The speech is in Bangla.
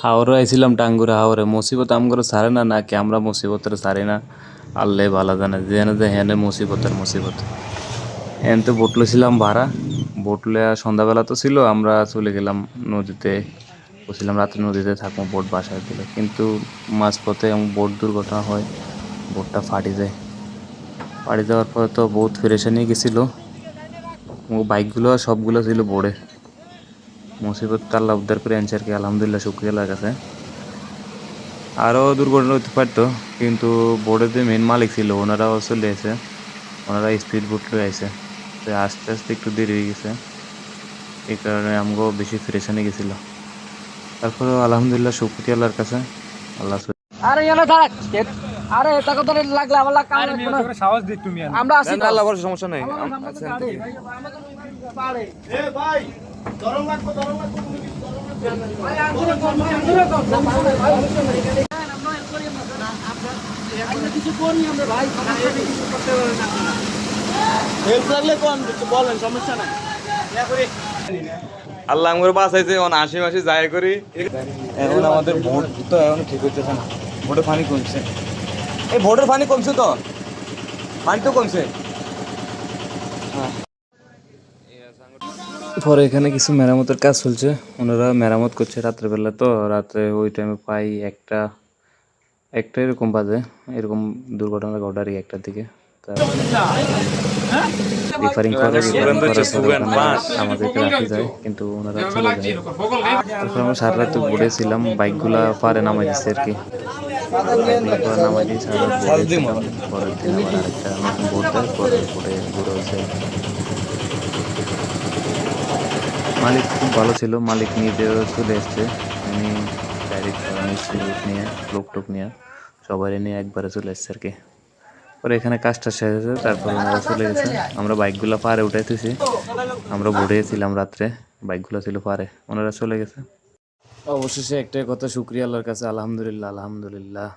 হাওরে আইছিলাম টাঙ্গুরে হাওরে মুসিবত আমগরে সারে না নাকি আমরা মুসিবতের সারি না আল্লাহ ভালো জানে যেনে যে হেনে মুসিবতের মুসিবত এন তো বোট লইছিলাম ভাড়া বোট লইয়া সন্ধ্যাবেলা তো ছিল আমরা চলে গেলাম নদীতে বলছিলাম রাত্রে নদীতে থাকবো বোট বাসায় দিল কিন্তু মাঝপথে বোট দুর্ঘটনা হয় বোটটা ফাটি যায় ফাটি যাওয়ার পরে তো বহুত ফিরেশানি গেছিল ও বাইকগুলো সবগুলো ছিল বোর্ডে মুসিবত আল্লাহ উদ্ধার করে আনছে আর কি আলহামদুলিল্লাহ শুক্রিয়া আল্লাহর কাছে আরও দুর্ঘটনা হতে পারতো কিন্তু বোর্ডের যে মেন মালিক ছিল ওনারাও চলে এসে ওনারা স্পিড বোট লয়ে আইছে তো আস্তে আস্তে একটু দেরি হয়ে গেছে এই কারণে আমগো বেশি ফ্রেশানি গেছিল তারপরে আলহামদুলিল্লাহ শুক্রিয়া আল্লাহর কাছে আল্লাহ আরে এনে থাক আরে এটা কত লাগলে আমার লাগ কাম লাগবে না সাহস দিক তুমি আমরা আছি না আল্লাহ বড় সমস্যা নাই এ ভাই গরম লাগবে ভাই আন্দোলন কিছু করি আমরা ভাই কিছু করতে পারি না হেল্প লাগলে কোন বলেন সমস্যা নাই আল্লাহ আমার বাঁচাইছে এখন হাসি মাসি যায় করি এখন আমাদের ভোট তো এখন ঠিক হইতেছে না ভোটের পানি কমছে এই ভোটের পানি কমছে তো পানি তো কমছে পরে এখানে কিছু মেরামতের কাজ চলছে ওনারা মেরামত করছে রাত্রেবেলা তো রাত্রে ওই টাইমে পাই একটা এরকম বাজে এরকম দুর্ঘটনা ঘটার একটার দিকে রিফারিং করে আমাদেরকে রাখি যায় কিন্তু ওনারা চলে যায় তারপর আমরা সারা রাত ঘুরে ছিলাম বাইকগুলা পারে নামাই দিচ্ছে আর কি নামাই দিয়ে সারা রাত পরের দিন আবার আরেকটা নতুন বোট দেয় পরে বোটে ঘুরে হয়েছে মালিক খুব ভালো ছিল মালিক নিজেও চলে এসছে উনি ডাইরেক্ট নিয়ে লোক নিয়ে সবাই নিয়ে একবারে চলে এসছে আর কি পরে এখানে কাজটা শেষ হয়েছে তারপরে ওনারা চলে গেছে আমরা বাইকগুলো পারে উঠাইতেছি আমরা ছিলাম রাত্রে বাইকগুলো ছিল পারে ওনারা চলে গেছে অবশেষে একটাই কথা শুক্রিয়া আল্লাহর কাছে আলহামদুলিল্লাহ আলহামদুলিল্লাহ